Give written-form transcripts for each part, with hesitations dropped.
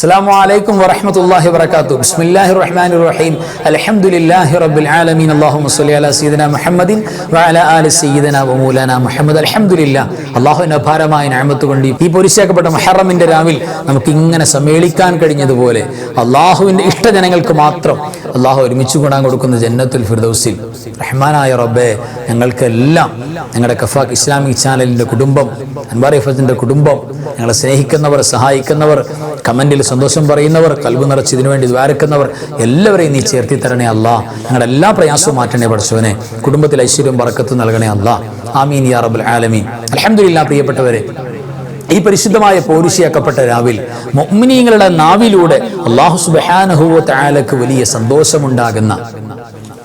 السلام عليكم ورحمة الله وبركاته. بسم الله الرحمن الرحيم. الحمد لله رب العالمين. اللهم صل على سيدنا محمد وعلى آل سيدنا ومولانا محمد. الحمد لله. അള്ളാഹുവിന്റെ അപാരമായ നിഅമത്ത് കൊണ്ട് ഈ പൊരിശാക്കപ്പെട്ട മുഹറമിന്റെ രാവിൽ നമുക്ക് ഇങ്ങനെ സമ്മേളിക്കാൻ കഴിഞ്ഞതുപോലെ അള്ളാഹുവിന്റെ ഇഷ്ടജനങ്ങൾക്ക് മാത്രം അള്ളാഹു ഒരുമിച്ച് കൂടാൻ കൊടുക്കുന്ന ജന്നത്തുൽ ഫിർദൗസിൽ റഹ്മാനായ റബ്ബേ, ഞങ്ങൾക്കെല്ലാം ഞങ്ങളുടെ കഫാക്ക് ഇസ്ലാമിക് ചാനലിന്റെ കുടുംബം, അൻവാർ ഇഫത്തിന്റെ കുടുംബം, ഞങ്ങളെ സ്നേഹിക്കുന്നവർ, സഹായിക്കുന്നവർ, കമന്റിൽ സന്തോഷം പറയുന്നവർ, കൽബ് നിറച്ച് ഇതിനു വേണ്ടി ദ്വാരക്കുന്നവർ എല്ലാവരെയും നീ ചേർത്തി തരണേ അല്ലാ. ഞങ്ങളുടെ എല്ലാ പ്രയാസവും മാറ്റണേ പടച്ചവനെ. കുടുംബത്തിൽ ഐശ്വര്യം ബറക്കത്ത് നൽകണേ അല്ലാ. ആമീൻ യാ റബ്ബൽ ആലമീൻ. അൽഹംദുലില്ലാഹ്. പ്രിയപ്പെട്ടവരെ, ഈ പരിശുദ്ധമായ പോരിശയാക്കപ്പെട്ട രാവിൽ മുഅ്മിനീങ്ങളുടെ നാവിലൂടെ അല്ലാഹു സുബ്ഹാനഹു വ തആലക്ക് വലിയ സന്തോഷമുണ്ടാകുന്ന,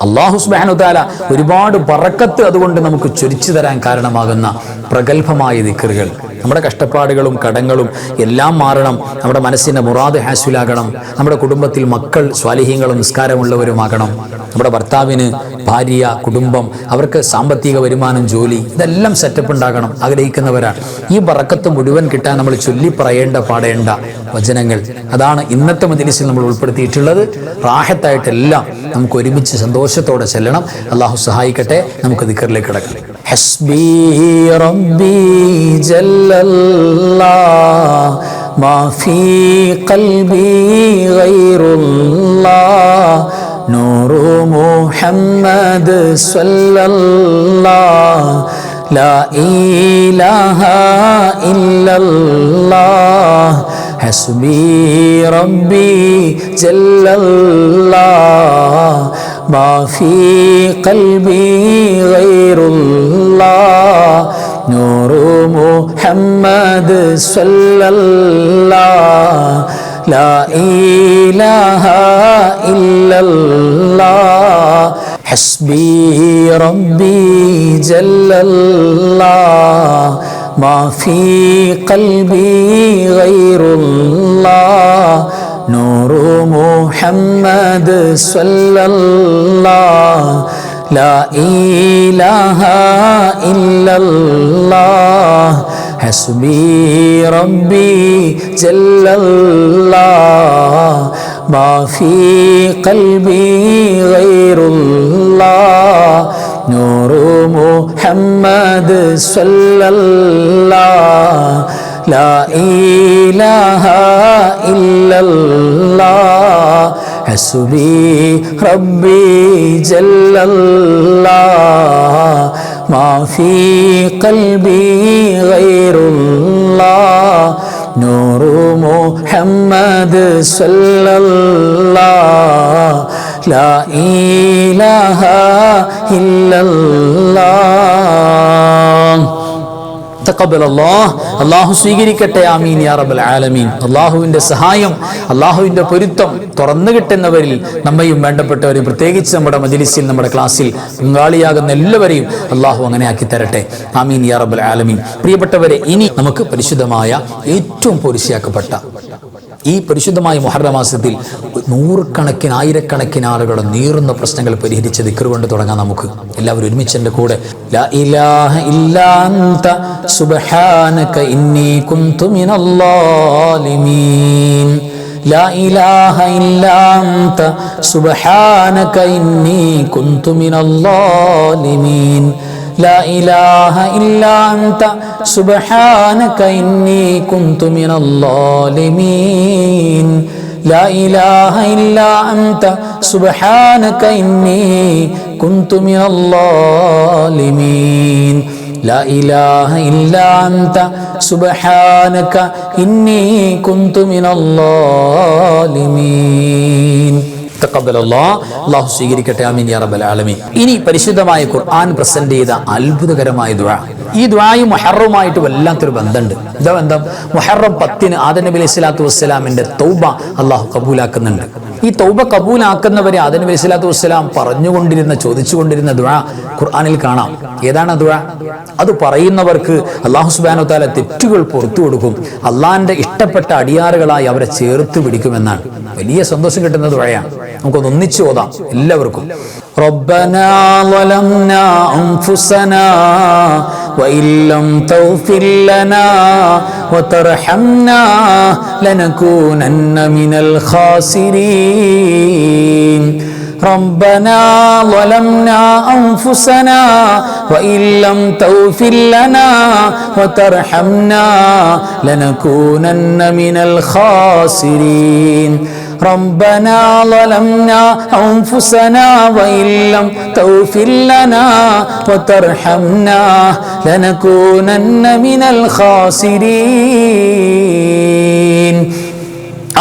അല്ലാഹു സുബ്ഹാനഹു വ തആല ഒരുപാട് ബറക്കത്ത് അതുകൊണ്ട് നമുക്ക് ചൊരിച്ചു തരാൻ കാരണമാകുന്ന പ്രഗൽഭമായ ദിക്റുകൾ, നമ്മുടെ കഷ്ടപ്പാടുകളും കടങ്ങളും എല്ലാം മാറണം, നമ്മുടെ മനസ്സിന്റെ മുറാദ് ഹാസിലാകണം, നമ്മുടെ കുടുംബത്തിൽ മക്കൾ സ്വാലിഹീങ്ങളും നിസ്കാരമുള്ളവരുമാകണം, നമ്മുടെ ഭർത്താവിന് ഭാര്യ, കുടുംബം, അവർക്ക് സാമ്പത്തിക വരുമാനം, ജോലി, ഇതെല്ലാം സെറ്റപ്പ് ഉണ്ടാകണം ആഗ്രഹിക്കുന്നവരാണ്. ഈ ബറക്കത്ത് മുഴുവൻ കിട്ടാൻ നമ്മൾ ചൊല്ലി പറയേണ്ട പാടേണ്ട വചനങ്ങൾ, അതാണ് ഇന്നത്തെ മജ്‌ലിസിൽ നമ്മൾ ഉൾപ്പെടുത്തിയിട്ടുള്ളത്. റാഹത്തായിട്ടെല്ലാം നമുക്ക് ഒരുമിച്ച് സന്തോഷത്തോടെ ചെല്ലണം. അള്ളാഹു സഹായിക്കട്ടെ. നമുക്ക് ദിക്റിലേക്ക് കിടക്കാം. ഹസ്ബി റബ്ബി ജല്ലല്ലാഹ് മാ ഫീ ഖൽബി ഗൈറുല്ലാഹ് നൂറു മുഹമ്മദ് സ്വല്ലല്ലാഹ് ലാ ഇലാഹ ഇല്ലല്ലാഹ് ഹസ്ബി റബ്ബി ജല്ലല്ലാഹ് മാ ഫീ ഖൽബി ഗൈറുല്ലാഹ് നൂറു മുഹമ്മദ് സ്വല്ലല്ലാഹ് ലാ ഇലാഹ ഇല്ലല്ലാഹ് ഹസ്ബി റബ്ബി ജല്ലല്ലാഹ് മാ ഫീ ഖൽബി ഗൈറുല്ലാഹ് നൂറു മുഹമ്മദ് സ്വല്ലല്ലാഹ് ലാ ഇലാഹ ഇല്ലല്ലാഹ് ഹസ്ബി റബ്ബി ജല്ലല്ലാഹ് മാ ഫീ ഖൽബി ഗൈറുല്ലാഹ് നൂറു മുഹമ്മദ് സ്വല്ലല്ലാഹ് ലാ ഇലാഹ ഇല്ലല്ലാഹ് ഹസ്ബി റബ്ബി ജല്ലല്ലാഹ് മാ ഫീ ഖൽബി ഗൈറുല്ലാഹ് നൂറു മുഹമ്മദ് സ്വല്ലല്ലാഹ് ലാ ഇലാഹ ഇല്ലല്ലാഹ്. അല്ലാഹു സ്വീകരിക്കട്ടെ. ആമീൻ യാ റബ്ബൽ ആലമീൻ. അല്ലാഹുവിന്റെ സഹായം, അല്ലാഹുവിന്റെ പൊരുത്തം തുറന്നു കിട്ടുന്നവരിൽ നമ്മയും വേണ്ടപ്പെട്ടവരെയും, പ്രത്യേകിച്ച് നമ്മുടെ മജ്‌ലിസിൽ, നമ്മുടെ ക്ലാസ്സിൽ പങ്കാളിയാകുന്ന എല്ലാവരെയും അല്ലാഹു അങ്ങനെ ആക്കി തരട്ടെ. ആമീൻ യാ റബ്ബൽ ആലമീൻ. പ്രിയപ്പെട്ടവരെ, ഇനി നമുക്ക് പരിശുദ്ധമായ ഏറ്റവും പോരിശയാക്കപ്പെട്ട ഈ പരിശുദ്ധമായ മുഹറം മാസത്തിൽ നൂറുകണക്കിന് ആയിരക്കണക്കിന് ആളുകളുടെ നീറുന്ന പ്രശ്നങ്ങൾ പരിഹരിച്ച ദിക്ർ കൊണ്ട് തുടങ്ങാം. നമുക്ക് എല്ലാവരും ഒരുമിച്ച് എൻ്റെ കൂടെ ലാ ഇലാഹ ഇല്ലാ അൻത സുബ്ഹാനക ഇന്നി കുന്തു മിനൽ ളാലിമീൻ. ലാ ഇലാഹ ഇല്ലാ അൻത സുബ്ഹാനക ഇന്നി കുന്തു മിനൽ ളാലിമീൻ. ലാ ഇലാഹ ഇല്ലാ അൻത സുബ്ഹാനക ഇന്നി കുന്തു മിനൽ ളാലിമീൻ. ലാ ഇലാഹ ഇല്ലാ അൻത സുബ്ഹാനക ഇന്നി കുന്തു മിനൽ ളാലിമീൻ. ലാ ഇലാഹ ഇല്ലാ അൻത സുബ്ഹാനക ഇന്നി കുന്തു മിനൽ ളാലിമീൻ. അല്ലാഹു സ്വീകരിക്കട്ടെ. ആമീൻ യാ റബ്ബൽ ആലമീൻ. ഇനി പരിശുദ്ധമായ ഖുർആൻ പ്രസന്റ് ചെയ്ത അത്ഭുതകരമായ ദുആ. ഈ ദുആയും മുഹറവുമായിട്ട് വല്ലാത്തൊരു ബന്ധമുണ്ട്. എന്താ ബന്ധം? മുഹറം 10 ആദം നബി അലൈഹി സ്വലാത്തു വസ്സലാമിന്റെ തൗബ അല്ലാഹു കബൂലാക്കുന്നുണ്ട്. ഈ തൗബ കബൂലാക്കുന്നവരെ ആദം നബി അലൈഹി സ്വലാത്തു വസ്സലാം ചോദിച്ചുകൊണ്ടിരുന്ന ദുആ ഖുർആനിൽ കാണാം. ഏതാണ് ദുആ? അത് പറയുന്നവർക്ക് അല്ലാഹു സുബ്ഹാനഹു വ തആല തെറ്റുകൾ പുറത്തു കൊടുക്കും, അള്ളാന്റെ ഇഷ്ടപ്പെട്ട അടിയാറുകളായി അവരെ ചേർത്ത് പിടിക്കുമെന്നാണ്. വലിയ സന്തോഷം കിട്ടുന്ന ദുആയാണ്. നമുക്കൊന്ന് ഒന്നിച്ച് ഓതാം എല്ലാവർക്കും. ربنا ظلمنا أنفسنا وإن لم تغفر لنا وترحمنا لنكونن من الخاسرين ربنا ظلمنا أنفسنا وإن لم تغفر لنا وترحمنا لنكونن من الخاسرين ربنا ظلمنا أنفسنا وإن لم تغفر لنا وترحمنا لنكونن من الخاسرين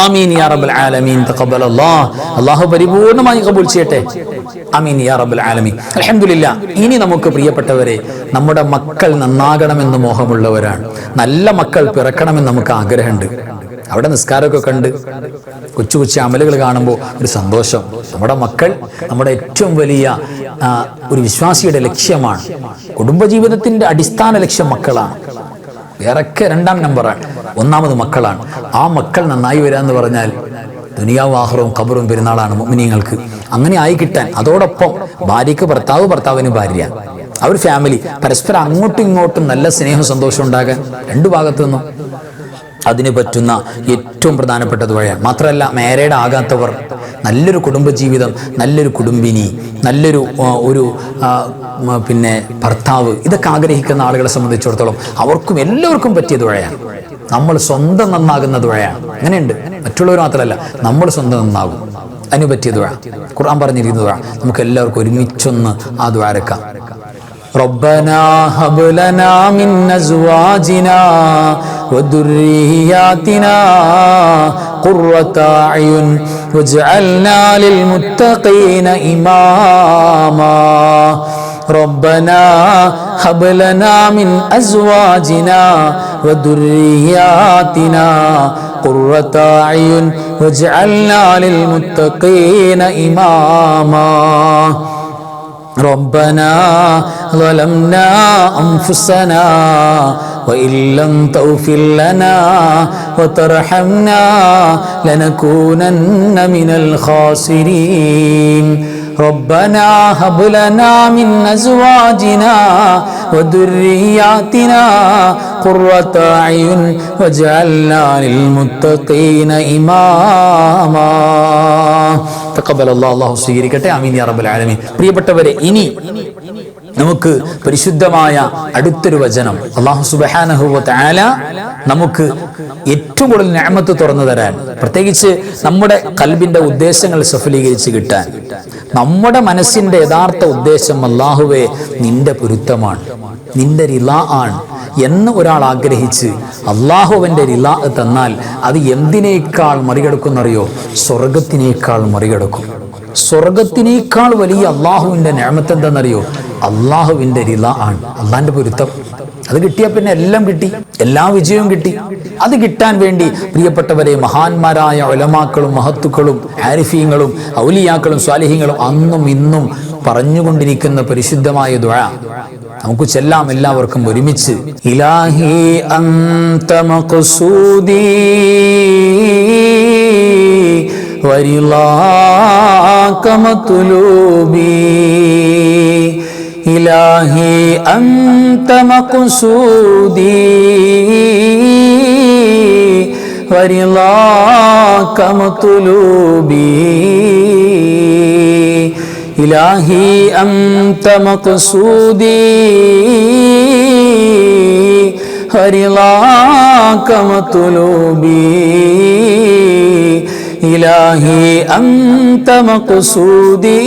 ആമീൻ യാ റബ്ബൽ ആലമീൻ തഖബ്ബലല്ലാഹ്. അല്ലാഹു പരിപൂർണമായി കബൂൽ ചെയ്യട്ടെ. ആമീൻ യാ റബ്ബൽ ആലമീൻ. അൽഹംദുലില്ലാ. ഇനി നമുക്ക് പ്രിയപ്പെട്ടവരെ, നമ്മുടെ മക്കൾ നന്നാകണമെന്ന് മോഹമുള്ളവരാണ്. നല്ല മക്കൾ പിറക്കണമെന്ന് നമുക്ക് ആഗ്രഹമുണ്ട്. അവിടെ നിസ്കാരമൊക്കെ കണ്ട് കൊച്ചു കൊച്ചു അമലുകൾ കാണുമ്പോൾ ഒരു സന്തോഷം. നമ്മുടെ മക്കൾ നമ്മുടെ ഏറ്റവും വലിയ ഒരു വിശ്വാസിയുടെ ലക്ഷ്യമാണ്. കുടുംബജീവിതത്തിന്റെ അടിസ്ഥാന ലക്ഷ്യം മക്കളാണ്. വേറൊക്കെ രണ്ടാം നമ്പറാണ്, ഒന്നാമത് മക്കളാണ്. ആ മക്കൾ നന്നായി വരാന്ന് പറഞ്ഞാൽ ദുനിയാവും ആഖിറവും ഖബറും പെരുന്നാളാണ് മുഅ്മിനീങ്ങൾക്ക്. അങ്ങനെ ആയി കിട്ടാൻ, അതോടൊപ്പം ഭാര്യയ്ക്ക് ഭർത്താവ്, ഭർത്താവിന് ഭാര്യ, അവർ ഫാമിലി പരസ്പരം അങ്ങോട്ടും ഇങ്ങോട്ടും നല്ല സ്നേഹം സന്തോഷം ഉണ്ടാകാൻ രണ്ടു ഭാഗത്തു നിന്നും അതിന് പറ്റുന്ന ഏറ്റവും പ്രധാനപ്പെട്ട ദുആയാണ്. മാത്രമല്ല, മാരീഡ് ആകാത്തവർ നല്ലൊരു കുടുംബജീവിതം, നല്ലൊരു കുടുംബിനി, നല്ലൊരു പിന്നെ ഭർത്താവ്, ഇതൊക്കെ ആഗ്രഹിക്കുന്ന ആളുകളെ സംബന്ധിച്ചിടത്തോളം അവർക്കും എല്ലാവർക്കും പറ്റിയ ദുആയാണ്. നമ്മൾ സ്വന്തം നന്നാകുന്ന ദുആയാണ്. അങ്ങനെയുണ്ട്, മറ്റുള്ളവർ മാത്രമല്ല, നമ്മൾ സ്വന്തം നന്നാകും, അതിന് പറ്റിയ ദുആ. ഖുർആൻ പറഞ്ഞിരിക്കുന്ന ദുആ നമുക്ക് എല്ലാവർക്കും ഒരുമിച്ചൊന്ന് ആ ദുആ എടുക്കാം. ربنا هب لنا من أزواجنا وذرياتنا قرة أعين واجعلنا للمتقين إماما ربنا هب لنا من أزواجنا وذرياتنا قرة أعين واجعلنا للمتقين إماما ربنا ظلمنا أنفسنا وإن لم تغفر لنا وترحمنا لنكونن من الخاسرين ربنا هب لنا من أزواجنا وذرياتنا قرة أعين واجعلنا للمتقين إماما തഖബ്ബൽ അല്ലാഹു സ്വീകരിക്കട്ടെ. ആമീൻ യാ റബ്ബൽ ആലമീൻ. പ്രിയപ്പെട്ടവരെ, ഇനി നമുക്ക് പരിശുദ്ധമായ അടുത്തൊരു വചനം, അല്ലാഹു സുബ്ഹാനഹു വ തആല നമുക്ക് ഏറ്റവും കൂടുതൽ നിഅമത്ത് തുറന്നു തരാൻ, പ്രത്യേകിച്ച് നമ്മുടെ ഖൽബിന്റെ ഉദ്ദേശങ്ങൾ സഫലീകരിച്ച് കിട്ടാൻ, നമ്മുടെ മനസ്സിന്റെ യഥാർത്ഥ ഉദ്ദേശം അല്ലാഹുവേ നിന്റെ പൊരുത്തമാണ്, നിന്റെ റിളാ ആണ് എന്ന് ഒരാൾ ആഗ്രഹിച്ച് അള്ളാഹു അവന്റെ റിളാ തന്നാൽ അത് എന്തിനേക്കാൾ മറികടക്കുന്നറിയോ? സ്വർഗത്തിനേക്കാൾ മറികടക്കും. സ്വർഗത്തിനേക്കാൾ വലിയ അള്ളാഹുവിന്റെ നിഅമത്ത് എന്താണെന്നറിയോ? അള്ളാഹുവിന്റെ റിളാ ആണ്, അള്ളാഹിന്റെ പൊരുത്തം. അത് കിട്ടിയാൽ പിന്നെ എല്ലാം കിട്ടി, എല്ലാ വിജയവും കിട്ടി. അത് കിട്ടാൻ വേണ്ടി പ്രിയപ്പെട്ടവരെ, മഹാന്മാരായ ഉലമാക്കളും മഹത്തുക്കളും ആരിഫീങ്ങളും ഔലിയാക്കളും സ്വാലിഹീങ്ങളും അന്നും ഇന്നും പറഞ്ഞുകൊണ്ടിരിക്കുന്ന പരിശുദ്ധമായ ദുആ നമുക്ക് ചെല്ലാം എല്ലാവർക്കും ഒരുമിച്ച്. ഇലാഹി അൻത മഖ്സൂദി വരിളാക മത്ലൂബി ഇലാഹി അൻത മഖ്സൂദി വരിളാക മത്ലൂബി ഇലാഹി അൻത മഖ്സൂദി വരിളാക മത്ലൂബി ഇലാഹി അൻത മഖ്സൂദി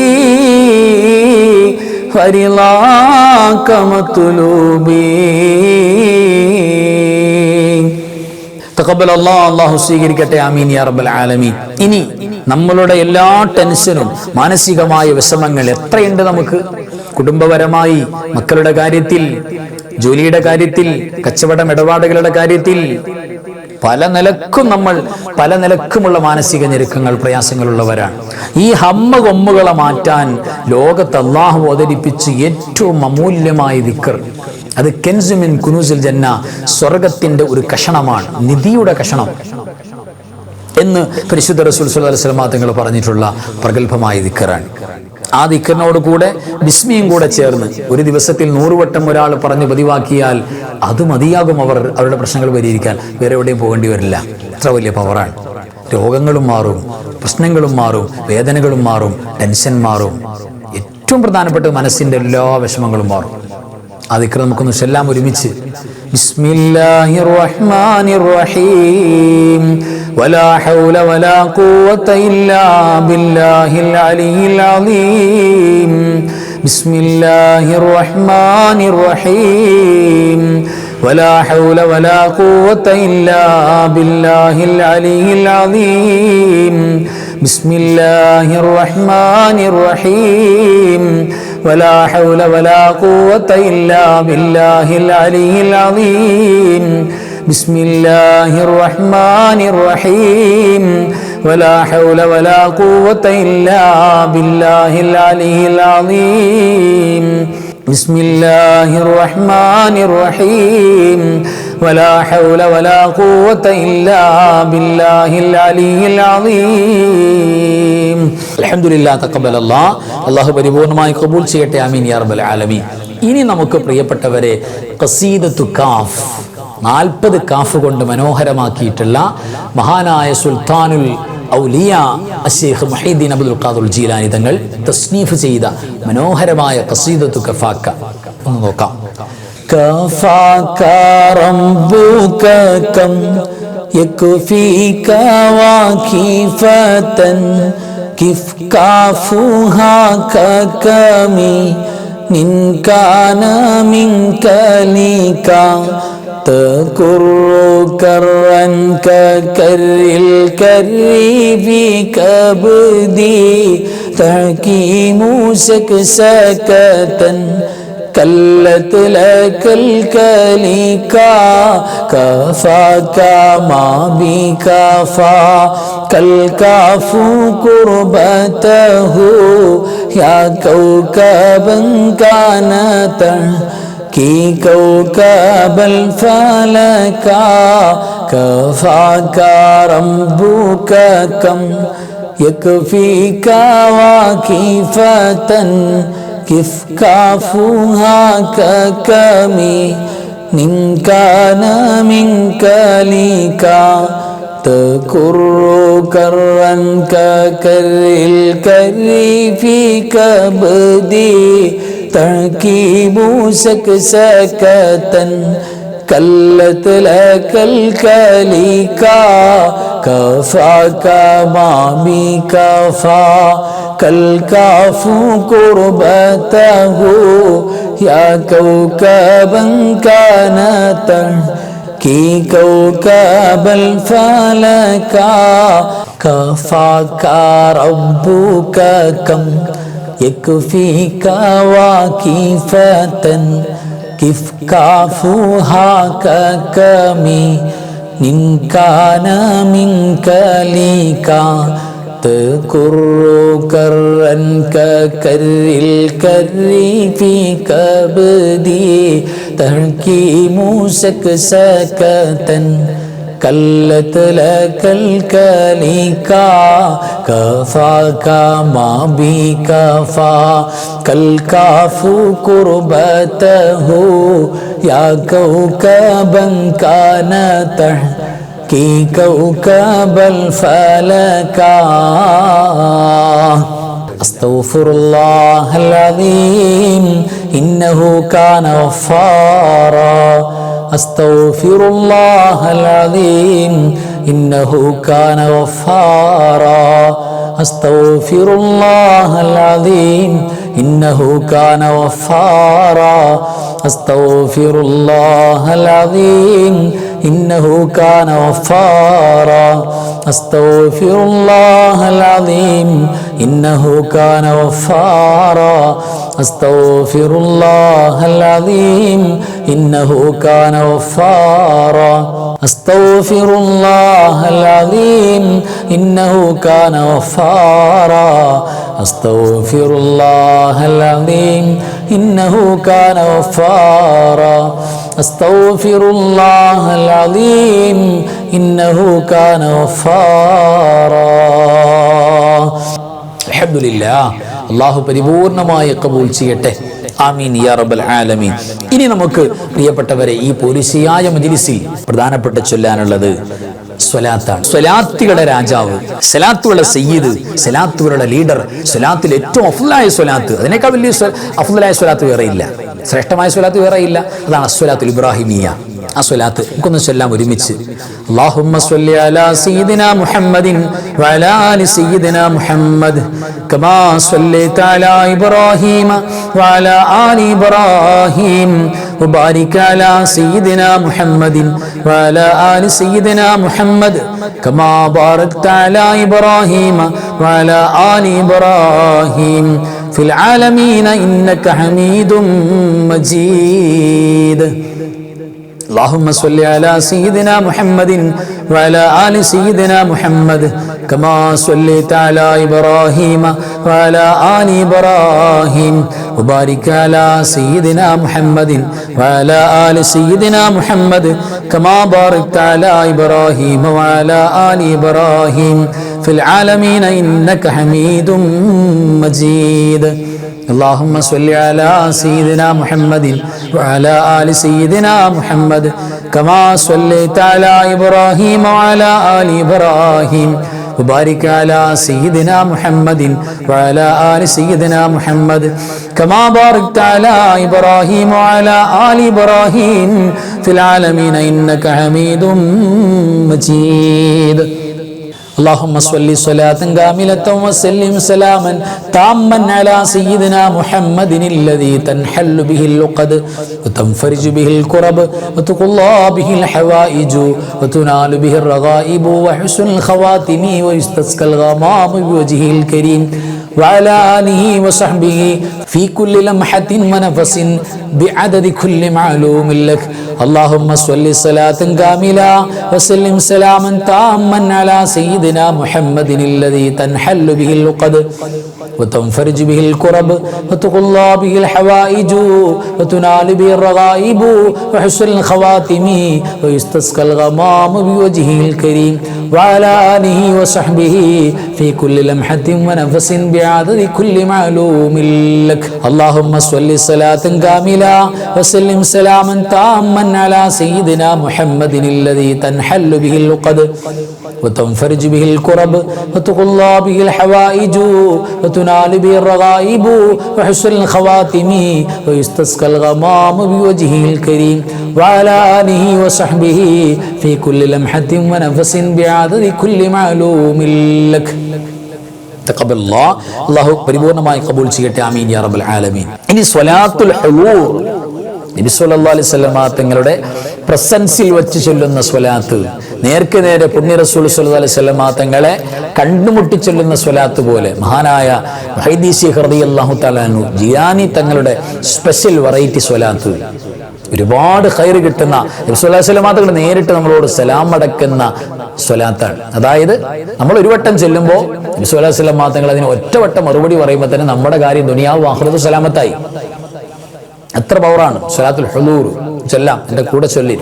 വരിളാക മത്ലൂബി. തഖബ്ബൽ അല്ലാഹു സ്വീകരിക്കട്ടെ. ആമീൻ യാ റബ്ബൽ ആലമീൻ. ഇനി നമ്മളുടെ എല്ലാ ടെൻഷനും മാനസികമായ വിഷമങ്ങൾ എത്രയുണ്ട് നമുക്ക്, കുടുംബപരമായി, മക്കളുടെ കാര്യത്തിൽ, ജോലിയുടെ കാര്യത്തിൽ, കച്ചവടം ഇടപാടുകളുടെ കാര്യത്തിൽ, പല നിലക്കുമുള്ള മാനസിക ഞെരുക്കങ്ങൾ, പ്രയാസങ്ങളുള്ളവരാണ്. ഈ ഹമ്മ കൊമ്മുകളെ മാറ്റാൻ ലോകത്ത് അല്ലാഹു അവതരിപ്പിച്ച് ഏറ്റവും അമൂല്യമായ ദിക്ർ, അത് കൻസു മിൻ കുനൂസിൽ ജന്ന, സ്വർഗത്തിന്റെ ഒരു കഷണമാണ്, നിധിയുടെ കഷണം എന്ന് പരിശുദ്ധ റസൂൽ സ്വല്ലല്ലാഹു അലൈഹി വസല്ലം തങ്ങൾ പറഞ്ഞിട്ടുള്ള പ്രഗൽഭമായ ദിക്റാണ്. ആ ദിക്റിനോട് കൂടെ ബിസ്മിയും കൂടെ ചേർന്ന് ഒരു ദിവസത്തിൽ 100 വട്ടം ഒരാൾ പറഞ്ഞ് പതിവാക്കിയാൽ അത് മതിയാകും അവരുടെ പ്രശ്നങ്ങൾ പരിഹരിക്കാൻ. വേറെ എവിടെയും പോകേണ്ടി വരില്ല. അത്ര വലിയ പവറാണ്. രോഗങ്ങളും മാറും, പ്രശ്നങ്ങളും മാറും, വേദനകളും മാറും, ടെൻഷൻ മാറും. ഏറ്റവും പ്രധാനപ്പെട്ട മനസ്സിന്റെ എല്ലാ വിഷമങ്ങളും മാറും. ആ ദിക്ർ നമുക്കൊന്ന് ചൊല്ലാം ഒരുമിച്ച്. ബിസ്മില്ലാഹിർ റഹ്മാനിർ റഹീം വലാ ഹൗല വലാ ഖുവത ഇല്ലാ ബില്ലാഹിൽ അലിയിൽ അലീം. ബിസ്മില്ലാഹിർ റഹ്മാനിർ റഹീം വലാ ഹൗല വലാ ഖുവത ഇല്ലാ ബില്ലാഹിൽ അലിയിൽ അലീം. ബിസ്മില്ലാഹിർ റഹ്മാനിർ റഹീം വലാ ഹൗല വലാ ഖുവത ഇല്ലാ ബില്ലാഹിൽ അലിയിൽ അലീം. ബിസ്മില്ലാഹിർ റഹ്മാനിർ റഹീം വലാ ഹൗല വലാ ഖുവത ഇല്ലാ ബില്ലാഹിൽ അലിയിൽ അലീം. ബിസ്മില്ലാഹിർ റഹ്മാനിർ റഹീം വലാ ഹൗല വലാ ഖുവത ഇല്ലാ ബില്ലാഹിൽ അലിയിൽ അലീം. അൽഹംദുലില്ലാഹ് തഖബ്ബലല്ലാഹ്. അല്ലാഹു പരിപൂർണമായി കബൂൽ ചെയ്യട്ടെ. ആമീൻ യാ റബ്ബൽ ആലമീൻ. ഇനി നമുക്ക് പ്രിയപ്പെട്ടവരെ ഖസീദത്തു കാഫ് 40 കാഫ് കൊണ്ട് മനോഹരമാക്കിയിട്ടുള്ള മഹാനായ സുൽത്താനുൽ ഔലിയ അശ്ശൈഖ് മുഹീദ്ദീൻ അബ്ദുൽ ഖാദിർ ജീലാനി തങ്ങൾ തസ്നീഫ് ചെയ്ത മനോഹരമായ ഖസീദത്തു കഫാക്ക ഒന്ന് നോക്കാം. കഫാക റബ്ബുക കം യക്ഫീക വാഖിഫതൻ കിഫ് കാഫുഹാ കകമി നിൻ കാന മിൻക ലീകാ തകുറു കറൻ കകരിൽ കരീബി കബ്ദി തഹകീമു സകസകതൻ കല്ലത് ലകൽ കലികാ കഫാക മാ ബി കഫാ കൽ കാഫു ഖുർബതഹു യാ കൗകബൻ കാനത की कौकबल फलका कफाका रब्बुका कम यकफीका वाकिफतन किफ काफुहा ककमी निंकान मिंकलिका तकुर्रु करन ककरिल करी फी कबदी तहकीबु सकसकतन कल्लत लकल कलिका कफाका मा बी कफा कल काफु कुर्बतहु या कौकबन कानत की कौकबल फलका कफाका रब्बुका कम यकफीक वाकिफतन किफ काफुहा ककमी निन कान मिनक लीका तकुर्रु करन करिल करी फी कब्दी तहकीमु सकसकतन कल्लत लकल कलिका कफाका मा बी कफा कल काफु कुर्बतहु या कौकबन कानत की कौकबल फलका अस्तगफिरुल्लाहल अज़ीम इन्नहु कान गफ्फारा अस्तगफिरुल्लाहल अज़ीम इन्नहु कान गफ्फारा अस्तगफिरुल्लाहल अज़ीम इन्नहु कान गफ्फारा अस्तगफिरुल्लाहल अज़ीम इन्नहु कान गफ्फारा अस्तगफिरुल्लाहल अज़ीम इन्नहु कान गफ्फारा अस्तगफिरुल्लाहल अज़ीम इन्नहु कान गफ्फारा अस्तगफिरुल्लाहल अज़ीम इन्नहु कान गफ्फारा अस्तगफिरुल्लाहल अज़ीम इन्नहु कान गफ्फारा अस्तगफिरुल्लाहल अज़ीम इन्नहु कान गफ्फारा. अल्हम्दुलिल्लाह. അള്ളാഹു പരിപൂർണമായി ഖബൂൽ ചെയ്യട്ടെ. ആമീൻ യാ റബ്ബൽ ആലമീൻ. ഇനി നമുക്ക് പ്രിയപ്പെട്ടവരെ ഈ പോലീസിയായ മജ്‌ലിസിൽ പ്രധാനപ്പെട്ട ചൊല്ലാനുള്ളത് സ്വലാത്താണ്. സ്വലാത്തുകളുടെ രാജാവ്, സ്വലാത്തുകളുടെ സയ്യിദ്, സ്വലാത്തുകളുടെ ലീഡർ, സ്വലാത്തിൽ ഏറ്റവും അഫ്ളലായ സ്വലാത്ത്, അതിനേക്കാൾ വലിയ അഫ്ളലായ സ്വലാത്ത് വേറെയില്ല, ശ്രേഷ്ഠമായ സ്വലാത്ത് വേറെയില്ല. അതാണ് അസ്വലാത്തുൽ ഇബ്രാഹിമിയ്യ. ആ സ്വലാത്ത് നമുക്കൊന്ന് ചൊല്ലാം ഒരുമിച്ച്. അല്ലാഹുമ്മ സ്വല്ലി അലാ സയ്യിദിനാ മുഹമ്മദിൻ വഅലാ ആലി സയ്യിദിനാ മുഹമ്മദ് കമാ സ്വല്ലൈത അലാ ഇബ്രാഹീമ വഅലാ ആലി ഇബ്രാഹീം وبارك على سيدنا محمد وعلى آل سيدنا محمد كما باركت على إبراهيم وعلى آل إبراهيم في العالمين إنك حميد مجيد. اللهم صل على سيدنا محمد وعلى آل سيدنا محمد كما صليت على إبراهيم وعلى آل إبراهيم وبارك على سيدنا محمد وعلى آل سيدنا محمد كما باركت على إبراهيم وعلى آل إبراهيم في العالمين إنك حميد مجيد. اللهم صل على سيدنا محمد وعلى آل سيدنا محمد كما صليت على إبراهيم وعلى آل إبراهيم وبارك على سيدنا محمد وعلى آل سيدنا محمد كما باركت على إبراهيم وعلى آل إبراهيم في العالمين إنك حميد مجيد. اللهم صل صلاة كاملة وسلم سلاما تاما على سيدنا محمد الذي تنحل به اللقد وتنفرج به الكرب وتقضى به الحوائج وتنال به الرغائب وحسن الخواتم ويستسقى الغمام بوجهه الكريم وعلى آله وصحبه في كل لمحة ونفس بعدد كل معلوم لك. اللهم صل صلاة كاملة وسلم سلاما تاما على سيدنا محمد الذي تنحل به اللقد وتنفرج به الكرب وتقضى به الحوائج وتنال به الرغائب وحسن الخواتم ويستسقى الغمام بوجهه الكريم وعلى آله وصحبه في كل لمحة ونفس بعدد كل معلوم لك. اللهم صل صلاة كاملة وسلم سلاما تاما على سيدنا محمد الذي تنحل به اللقد وتنفرج به الكرب وتقضى به الحوائج وتنال به الرغائب وحسن الخواتم ويستسقى الغمام بوجهه الكريم وعلى آله وصحبه في كل لمحة ونفس بعدد كل معلوم لك. تقبل الله. അല്ലാഹു പരിപൂർണമായി ഖബൂൽ ചെയ്യട്ടെ. ആമീൻ യാ റബ്ബൽ ആലമീൻ. ഇനി സ്വലാത്തുൽ ഹുളൂർ, നബി സല്ലല്ലാഹു അലൈഹി വസല്ലം തങ്ങളുടെ പ്രസൻസിൽ വെച്ച് ചൊല്ലുന്ന സ്വലാത്ത്, നേർക്ക് നേരെ പുണ്യ റസൂൽ സല്ലല്ലാഹു അലൈഹി വസല്ലം തങ്ങളെ കണ്ടുമുട്ടി ചൊല്ലുന്ന സ്വലാത്ത് പോലെ മഹാനായ മുഹൈദ്ദീൻ ശൈഖ് റളിയല്ലാഹു തആല അൻഹു ജിലാനി തങ്ങളുടെ സ്പെഷ്യൽ വെറൈറ്റി സ്വലാത്ത്, ഒരുപാട് ഖൈർ കിട്ടുന്ന, നബി സല്ലല്ലാഹു അലൈഹി വസല്ലം തങ്ങൾ നേരിട്ട് നമ്മളോട് സലാം അടക്കുന്ന സ്വലാത്താണ്. അതായത് നമ്മൾ ഒരു വട്ടം ചെല്ലുമ്പോൾ നബി സല്ലല്ലാഹു അലൈഹി വസല്ലം തങ്ങൾ അതിന് ഒറ്റവട്ടം മറുപടി പറയുമ്പോൾ തന്നെ നമ്മുടെ കാര്യം ദുനിയാവും ആഖിറത്തും സലാമത്തായി. എത്ര പവറാണ് സ്വലാത്തുൽ ഹുളൂർ. ചൊല്ലാം, എൻ്റെ കൂടെ ചൊല്ലി.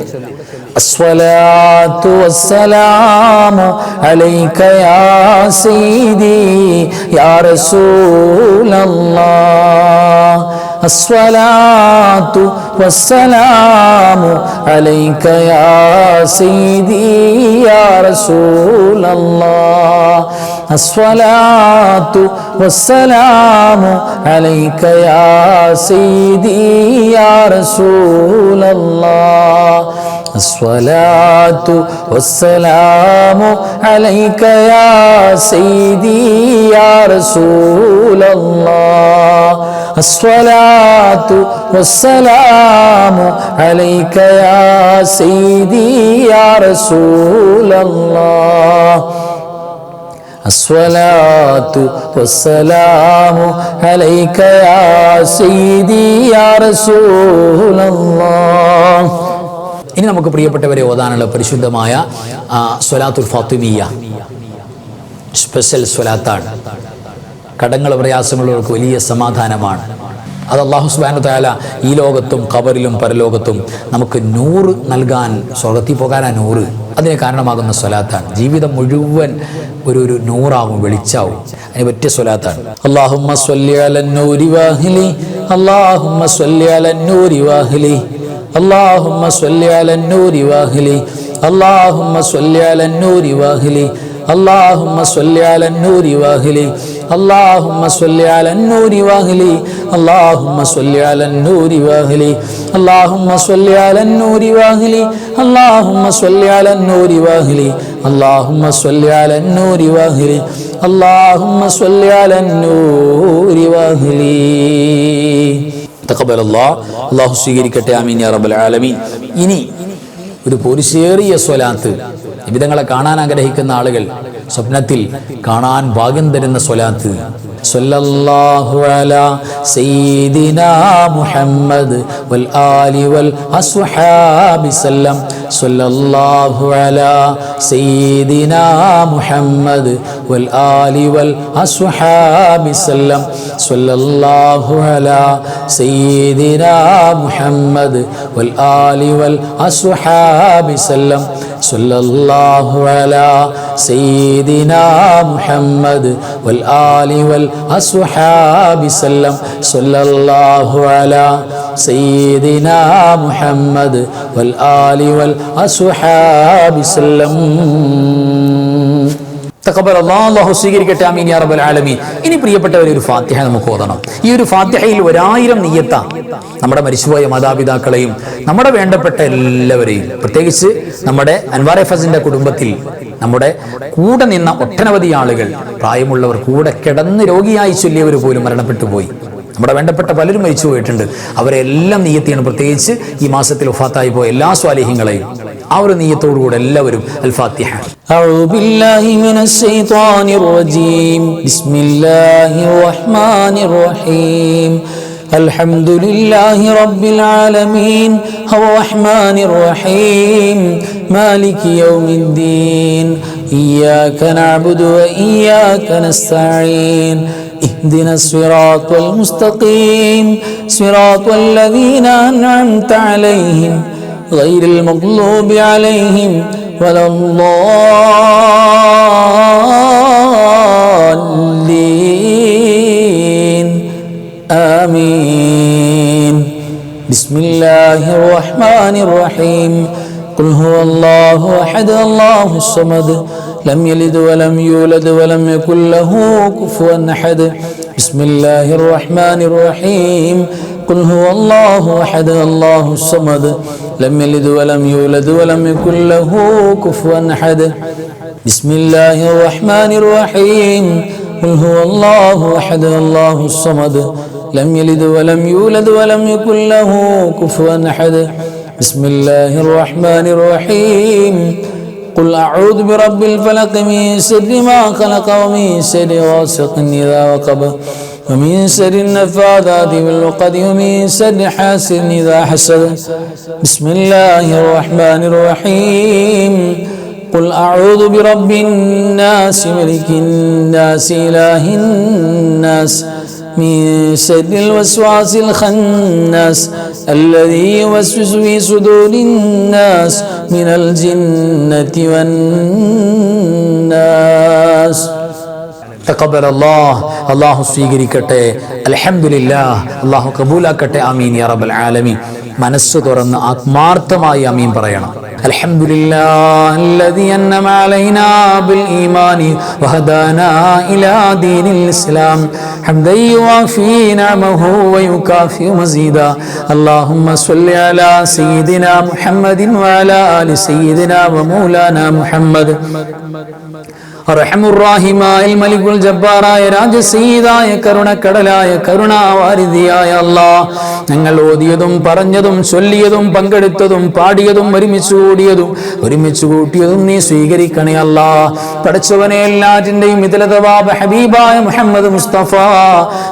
الصلاة والسلام عليك يا سيدي يا رسول الله. الصلاة والسلام عليك يا سيدي يا رسول الله. الصلاة والسلام عليك يا سيدي يا رسول الله. الصلاة والسلام عليك يا سيدي يا رسول الله. الصلاة والسلام عليك يا سيدي يا رسول الله. الصلاة والسلام عليك يا سيدي يا رسول الله. ഇനി നമുക്ക് പ്രിയപ്പെട്ടവരെ ഓതാനുള്ള പരിശുദ്ധമായ സ്വലാത്തുൽ ഫാത്തിമിയ്യ സ്പെഷ്യൽ സ്വലാത്താണ്. കടങ്ങൾ പ്രയാസങ്ങളുള്ളവർക്ക് വലിയ സമാധാനമാണ്. അത് അല്ലാഹു സുബ്ഹാനഹു വ തആല ഈ ലോകത്തും ഖബറിലും പരലോകത്തും നമുക്ക് നൂറ് നൽകാൻ, സ്വർഗ്ഗത്തിൽ പോകാനാ നൂറ്. അതിന് കാരണമാകുന്ന സ്വലാത്താണ്. ജീവിതം മുഴുവൻ ഒരു നൂറാവും, വെളിച്ചാവും. അതിന് പറ്റിയ സ്വലാത്താണ്. അല്ലാഹുമ്മ സ്വല്ലി അലന്നൂരി വാഹിലി, അല്ലാഹുമ്മ സ്വല്ലി അലന്നൂരി വാഹിലി, അല്ലാഹുമ്മ സ്വല്ലി അലന്നൂരി വാഹിലി, അല്ലാഹുമ്മ സ്വല്ലി അലന്നൂരി വാഹിലി, اللهم صل على النور واهلي، اللهم صل على النور واهلي، اللهم صل على النور واهلي، اللهم صل على النور واهلي، اللهم صل على النور واهلي، اللهم صل على النور واهلي، اللهم صل على النور واهلي. തഖബ്ബൽ അല്ലാഹു സ്വീകരിക്കട്ടെ. ആമീൻ യാ റബ്ബൽ ആലമീൻ. ഇനി ഒരു പോരിശേറിയ സ്വലാത്ത്, നിബിതങ്ങളെ കാണാൻ ആഗ്രഹിക്കുന്ന ആളുകൾ സ്വപ്നത്തിൽ കാണാൻ ഭാഗ്യം തരുന്ന സ്വലാത്ത്. സല്ലല്ലാഹു അലാ സയ്യിദിനാ മുഹമ്മദ് വൽ ആലി വൽ അസ്ഹാബി സല്ലം, സല്ലല്ലാഹു അലാ സയ്യിദിനാ മുഹമ്മദ് വൽ ആലി വൽ അസ്ഹാബി സല്ലം, സല്ലല്ലാഹു അലാ സയ്യിദിനാ മുഹമ്മദ് വൽ ആലി വൽ അസ്ഹാബി സല്ലം, സല്ലല്ലാഹു അലാ സയ്യിദിനാ മുഹമ്മദ് വൽ ആലി വൽ അസ്ഹാബി സല്ലം, സല്ലല്ലാഹു അലാ സയ്യിദിനാ മുഹമ്മദ് വൽ ആലി വൽ അസ്ഹാബി സല്ലം. അല്ലാഹു സ്വീകരിക്കട്ടെ. ആമീൻ യാ റബ്ബൽ ആലമീൻ. ഇനി പ്രിയപ്പെട്ടവരെ, ഒരു ഫാത്തിഹ നമുക്ക് ഓതണം. ഈ ഒരു ഫാത്തിഹയിൽ 1000 നിയ്യത്ത നമ്മുടെ മരിച്ചുപോയ മാതാപിതാക്കളെയും നമ്മുടെ വേണ്ടപ്പെട്ട എല്ലാവരെയും, പ്രത്യേകിച്ച് നമ്മുടെ അൻവാർ ഹഫീസിന്റെ കുടുംബത്തിൽ നമ്മുടെ കൂടെ നിന്ന ഒട്ടനവധി ആളുകൾ, പ്രായമുള്ളവർ, കൂടെ കിടന്ന് രോഗിയായി ചൊല്ലിയവർ പോലും മരണപ്പെട്ടു പോയി. നമ്മുടെ വേണ്ടപ്പെട്ട പലരും മരിച്ചു പോയിട്ടുണ്ട്. അവരെല്ലാം നിയ്യത്താണ്, പ്രത്യേകിച്ച് ഈ മാസത്തിൽ വഫാത്തായി പോയ എല്ലാ സ്വാലിഹീങ്ങളെയും ആ ഒരു നിയ്യത്തോടുകൂടെ എല്ലാവരും അൽ ഫാത്തിഹ. അഊദു ബില്ലാഹി മിനശ് ശൈത്വാനിർ റജീം. ബിസ്മില്ലാഹിർ റഹ്മാനിർ റഹീം. അൽഹംദുലില്ലാഹി റബ്ബിൽ ആലമീൻ അർറഹ്മാനിർ റഹീം മാലികി യൗമിദ്ദീൻ ഇയ്യാക നഅ്ബുദു വ ഇയ്യാക നസ്തഈൻ اهدنا الصراط المستقيم صراط الذين أنعمت عليهم غير المغضوب عليهم ولا الضالين آمين. بسم الله الرحمن الرحيم. قل هو الله أحد الله الصمد لم يلد ولم يولد ولم يكن له كفوا أحد. بسم الله الرحمن الرحيم. قل هو الله أحد الله الصمد لم يلد ولم يولد ولم يكن له كفوا أحد. بسم الله الرحمن الرحيم. قل هو الله أحد الله الصمد لم يلد ولم يولد ولم يكن له كفوا أحد. بسم الله الرحمن الرحيم. قل أعوذ برب الفلق من شر ما خلق ومن شر غاسق إذا وقب ومن شر النفاثات في العقد ومن شر حاسد إذا حسد. بسم الله الرحمن الرحيم. قل أعوذ برب الناس ملك الناس إله الناس من شر الوسواس الخناس الذي يوسوس في صدور الناس من الجنة والناس. തഖബ്ബൽ അല്ലാഹു സ്വീകരിക്കട്ടെ. അൽഹംദുലില്ലാഹ്, അല്ലാഹു കബൂലാക്കട്ടെ. ആമീൻ യാ റബ്ബൽ ആലമീൻ. മനസ്സ് തുറന്ന് ആത്മാർത്ഥമായി ആമീൻ പറയണം. അൽഹംദുലില്ലാഹി അല്ലദീ അൻഅമ അലൈനാ ബിൽ ഈമാനി വഹദാനാ ഇലാ ദീനിൽ ഇസ്ലാം ഹംദൻ യുവാഫി നിഅമഹു വയുകാഫി മസീദാ. അല്ലാഹുമ്മ സ്വല്ലി അലാ സയ്യിദിനാ മുഹമ്മദിൻ വഅലാ ആലി സയ്യിദിനാ വമൗലാനാ മുഹമ്മദ്. റഹ്മുർറഹീമായ മലികുൽ ജബ്ബാറായ രാജസീദായ കരുണക്കടലായ കരുണാവാരിധിയായ അല്ലാഹ്, ഞങ്ങൾ ഓതിയതും പറഞ്ഞതും ചൊല്ലിയതും പങ്കെടുത്തതും പാടിയതും ഒരുമിച്ച് കൂടിയതും ഒരുമിച്ച് കൂട്ടിയതും നീ സ്വീകരിക്കണേ അല്ലാഹ്. പടച്ചവനെ, എല്ലാറ്റിന്റെയും മിഥിലതവാബ ഹബീബായ മുഹമ്മദ് മുസ്തഫ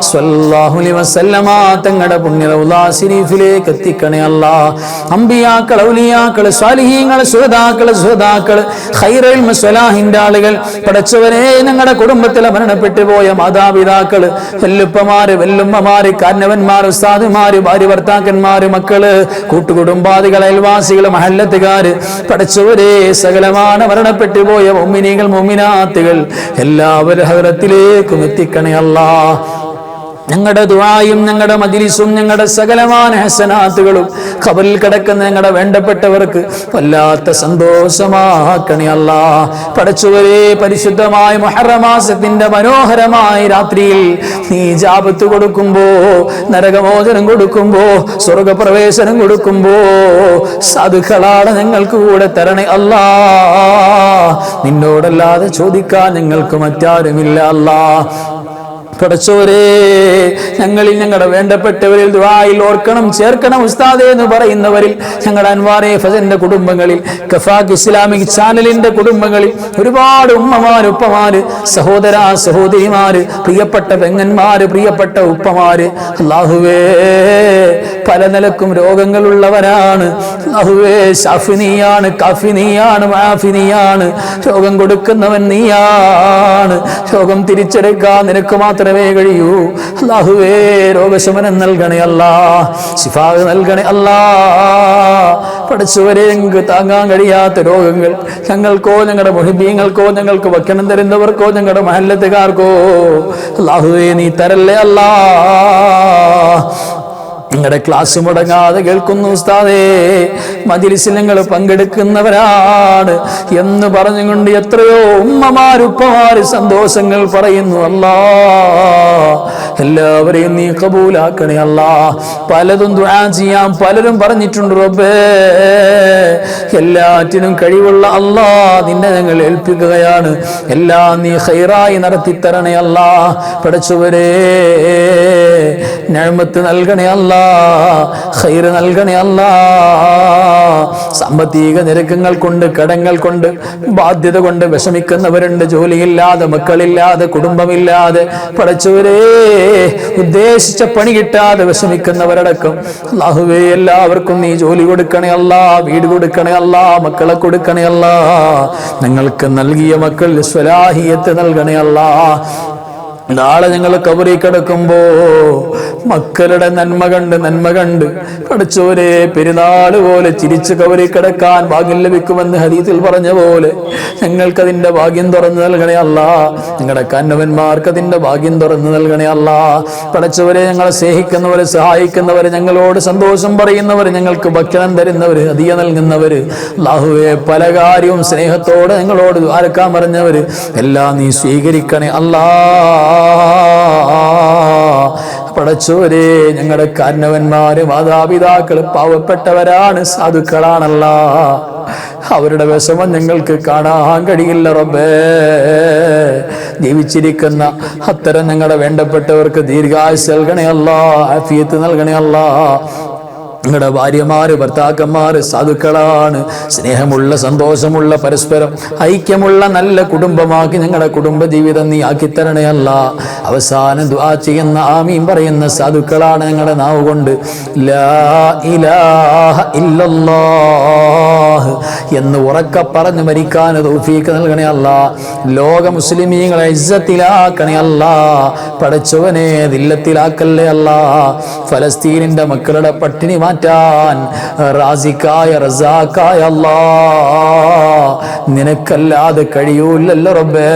സ്വല്ലല്ലാഹു അലൈഹി വസല്ലമ തങ്ങളുടെ പുണ്യ റൗളാ ശരീഫിലേക്ക് എത്തിക്കണേ അല്ലാഹ്. അമ്പിയാക്കൾ, ഔലിയാക്കൾ, സ്വാലിഹീങ്ങൾ, ശുഹദാക്കൾ, ഖൈറുൽ മുസ്വലാഹിന്റെ ആളുകൾ, പടച്ചവനെ ഞങ്ങളുടെ കുടുംബത്തിലെ മരണപ്പെട്ടു പോയ മാതാപിതാക്കള്, വല്ലുപ്പമാര്, വല്ലുമ്മമാര്, കാരണവന്മാര്, ഉസ്താദുമാര്, ഭാര്യ ഭർത്താക്കന്മാര്, മക്കള്, കൂട്ടുകുടുംബാദികൾ, അയൽവാസികൾ, മഹല്ലത്തുകാര്, പടച്ചവരെ സകലമാന മരണപ്പെട്ടു പോയ മുഅ്മിനീകൾ, മുഅ്മിനാത്തുകൾ എല്ലാവരും ഹദ്റത്തിലേക്കും എത്തിക്കണേ അല്ലാഹ്. ഞങ്ങളുടെ ദുആയും ഞങ്ങളുടെ മജ്ലിസും ഞങ്ങളുടെ സകലമായ ഹസനാത്തുകളും ഖബറിൽ കിടക്കുന്ന ഞങ്ങളുടെ വേണ്ടപ്പെട്ടവർക്ക് വല്ലാത്ത സന്തോഷമാക്കണേ അല്ലാഹ്. പടച്ചവരെ പരിശുദ്ധമായ മുഹറം മാസത്തിന്റെ മനോഹരമായ രാത്രിയിൽ നീ ഇജാബത്ത് കൊടുക്കുമ്പോ, നരകമോചനം കൊടുക്കുമ്പോ, സ്വർഗപ്രവേശനം കൊടുക്കുമ്പോ സാധുക്കളാണ് ഞങ്ങൾക്ക് കൂടെ തരണേ അല്ലാഹ്. നിന്നോടല്ലാതെ ചോദിക്കാൻ ഞങ്ങൾക്ക് മറ്റാരുമില്ല അല്ലാഹ്. പടച്ചോരേ, ഞങ്ങളിൽ ഞങ്ങളുടെ വേണ്ടപ്പെട്ടവരിൽ ദുആയിൽ ഓർക്കണം, ചേർക്കണം ഉസ്താദേ എന്ന് പറയുന്നവരിൽ, ഞങ്ങളുടെ അൻവാറെ ഫസന്റെ കുടുംബങ്ങളിൽ, കഫാഖ് ഇസ്ലാമിക് ചാനലിന്റെ കുടുംബങ്ങളിൽ ഒരുപാട് ഉമ്മമാര്, ഉപ്പമാര്, സഹോദര സഹോദരിമാര്, പ്രിയപ്പെട്ട പെങ്ങന്മാര്, പ്രിയപ്പെട്ട ഉപ്പമാര്, അല്ലാഹുവേ പല നിലക്കും രോഗങ്ങളുള്ളവരാണ്. അല്ലാഹുവേ ശാഫി നീയാണ്, കാഫി നീയാണ്, മാഫി നീയാണ്. രോഗം കൊടുക്കുന്നവൻ നീയാണ്. രോഗം തിരിച്ചെടുക്കാൻ നിനക്ക് മാത്രമേ കഴിയൂ. അല്ലാഹുവേ രോഗശമനം നൽകണേ അല്ലാഹ്, ശിഫാ നൽകണേ അല്ലാഹ്. പഠിച്ചവരെ ഞങ്ങൾക്ക് താങ്ങാൻ കഴിയാത്ത രോഗങ്ങൾ ഞങ്ങൾക്കോ ഞങ്ങളുടെ മുഹിബീങ്ങൾക്കോ ഞങ്ങൾക്ക് ഭക്ഷണം തരുന്നവർക്കോ ഞങ്ങളുടെ മഹല്ലത്തുകാർക്കോ അല്ലാഹുവേ നീ തരല്ലേ അല്ലാഹ്. നിങ്ങളുടെ ക്ലാസ് മുടങ്ങാതെ കേൾക്കുന്നു ഉസ്താദേ, മജ്‌ലിസിൽ ഞങ്ങൾ പങ്കെടുക്കുന്നവരാണ് എന്ന് പറഞ്ഞുകൊണ്ട് എത്രയോ ഉമ്മമാരുപ്പമാര് സന്തോഷങ്ങൾ പറയുന്നു. അല്ലാഹ് എല്ലാവരെയും നീ കബൂലാക്കണേ അല്ലാഹ്. പലതും ദുആ ചെയ്യാൻ പലരും പറഞ്ഞിട്ടുണ്ട് റബ്ബേ. എല്ലാറ്റിനും കഴിവുള്ള അല്ലാഹ് നിന്നെ ഞങ്ങൾ ഏൽപ്പിക്കുകയാണ്. എല്ലാം നീ ഖൈറായി നടത്തി തരണേ അല്ലാഹ്. പടച്ചവരേ നിഅമത്ത് നൽകണേ അല്ലാഹ്, ഖൈർ നൽകണേ അല്ലാഹ്. സാമ്പത്തിക ഞെരുക്കങ്ങൾ കൊണ്ട്, കടങ്ങൾ കൊണ്ട്, ബാധ്യത കൊണ്ട് വിഷമിക്കുന്നവരുണ്ട്. ജോലിയില്ലാതെ, മക്കളില്ലാതെ, കുടുംബമില്ലാതെ, പടച്ചവരേ ഉദ്ദേശിച്ച പണി കിട്ടാതെ വിഷമിക്കുന്നവരടക്കം അല്ലാഹുവേ എല്ലാവർക്കും നീ ജോലി കൊടുക്കണേ അല്ലാഹ്, വീട് കൊടുക്കണേ അല്ലാഹ്, മക്കളെ കൊടുക്കണേ അല്ലാഹ്. ഞങ്ങൾക്ക് നൽകിയ മക്കൾ സ്വലാഹിയത്ത് നൽകണേ അല്ലാഹ്. നാളെ ഞങ്ങൾ കബറിൽ കിടക്കുമ്പോ മക്കളുടെ നന്മ കണ്ട് പഠിച്ചവരെ പെരുന്നാള് പോലെ ചിരിച്ച് കബറിൽ കിടക്കാൻ ഭാഗ്യം ലഭിക്കുമെന്ന് ഹദീസിൽ പറഞ്ഞ പോലെ ഞങ്ങൾക്കതിന്റെ ഭാഗ്യം തുറന്നു നൽകണേ അല്ലാഹ്. ഞങ്ങളുടെ കന്നവന്മാർക്ക് അതിന്റെ ഭാഗ്യം തുറന്നു നൽകണേ അല്ലാഹ്. പഠിച്ചവരെ ഞങ്ങളെ സ്നേഹിക്കുന്നവര്, സഹായിക്കുന്നവര്, ഞങ്ങളോട് സന്തോഷം പറയുന്നവര്, ഞങ്ങൾക്ക് ഭക്ഷണം തരുന്നവര്, ഹദിയ നൽകുന്നവര്, അല്ലാഹുവേ പല കാര്യവും സ്നേഹത്തോടെ ഞങ്ങളോട് ദ്വാരക്കാൻ പറഞ്ഞവര് എല്ലാം നീ സ്വീകരിക്കണേ അല്ലാഹ്. പടച്ചോരേ ഞങ്ങളുടെ കാരണവന്മാര്, മാതാപിതാക്കള് പാവപ്പെട്ടവരാണ്, സാധുക്കളാണല്ലാ. അവരുടെ വിഷമം ഞങ്ങൾക്ക് കാണാൻ കഴിയില്ല റബ്ബേ. ജീവിച്ചിരിക്കുന്ന അത്തരം ഞങ്ങളുടെ വേണ്ടപ്പെട്ടവർക്ക് ദീർഘായുസ് നൽകണേ അല്ലാഹ്, ആഫിയത്ത് നൽകണേ അല്ലാഹ്. ഞങ്ങളുടെ ഭാര്യമാര്, ഭർത്താക്കന്മാര് സാധുക്കളാണ്, സ്നേഹമുള്ള, സന്തോഷമുള്ള, പരസ്പരം ഐക്യമുള്ള നല്ല കുടുംബമാക്കി ഞങ്ങളുടെ കുടുംബ ജീവിതം നീ ആക്കിത്തരണേ അല്ലാഹ്. അവസാനം ദുആ ചെയ്യുന്ന, ആമീൻ പറയുന്ന സാധുക്കളാണ് ഞങ്ങളുടെ നാവ് കൊണ്ട് ലാ ഇലാഹ ഇല്ലല്ലാഹ് എന്ന് ഉറക്കെ പറഞ്ഞ് മരിക്കാൻ തൗഫീഖ് നൽകണേ അല്ലാഹ്. ലോക മുസ്ലിമീങ്ങളെ ഇസ്സത്തിലാക്കണേ അല്ലാഹ്. പടച്ചവനെ ദില്ലത്തിലാക്കല്ലേ അല്ലാഹ്. ഫലസ്തീനിന്റെ മക്കളുടെ പട്ടിണി മാറ്റാൻ റാസിക്കായ, റസാക്കായ അല്ലാഹ് നിനക്കല്ലാതെ കഴിയൂല്ലല്ലോ റബ്ബേ.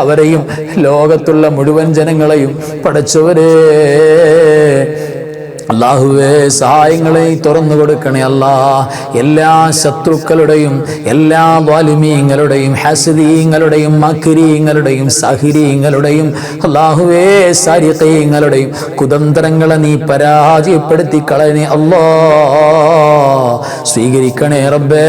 അവരെയും ലോകത്തുള്ള മുഴുവൻ ജനങ്ങളെയും പടച്ചവരെ അല്ലാഹുവേ സഹായങ്ങളെ തുറന്നു കൊടുക്കണേ അല്ലാഹ്. എല്ലാ ശത്രുക്കളുടെയും, എല്ലാ വാലിമീങ്ങളുടെയും, ഹസദീങ്ങളുടെയും, മക്രീങ്ങളുടെയും, സാഹിരീങ്ങളുടെയും, അല്ലാഹുവേ സാരിഖീങ്ങളുടെയും കുതന്ത്രങ്ങളെ നീ പരാജയപ്പെടുത്തി കളയണേ അല്ലാഹ്. സ്വീകരിക്കണേ റബ്ബേ.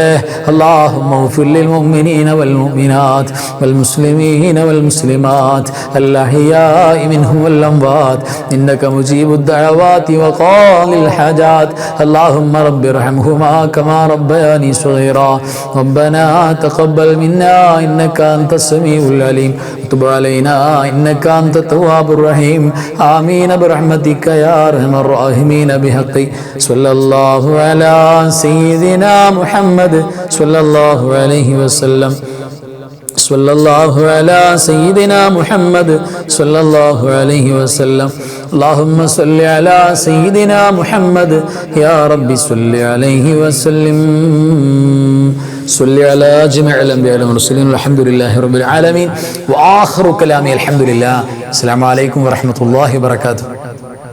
അല്ലാഹുമ്മ ഗ്ഫിർ ലിൽ മുഅ്മിനീന വൽ മുഅ്മിനാത്ത് വൽ മുസ്ലിമീന വൽ മുസ്ലിമാത്ത് അൽ അഹ്യാഇ മിൻഹും വൽ അംവാത്ത് ഇന്നക മുജീബുദ് ദഅവാതി വ الحاجات اللهم رب ارحمهما كما ربياني صغيرا ربنا تقبل منا إنك أنت السميع العليم وتب علينا إنك أنت التواب الرحيم آمين برحمتك يا أرحم الراحمين بحق صلى الله على سيدنا محمد صلى الله عليه وسلم സല്ലല്ലാഹു അലാ സയ്യിദിനാ മുഹമ്മദ് സല്ലല്ലാഹു അലൈഹി വസല്ലം. اللهم صل على سيدنا محمد يا رب صل عليه وسلم. صل على جميع الأنبياء والمرسلين والحمد لله رب العالمين. وآخر كلامي الحمد لله. السلام عليكم ورحمة الله وبركاته.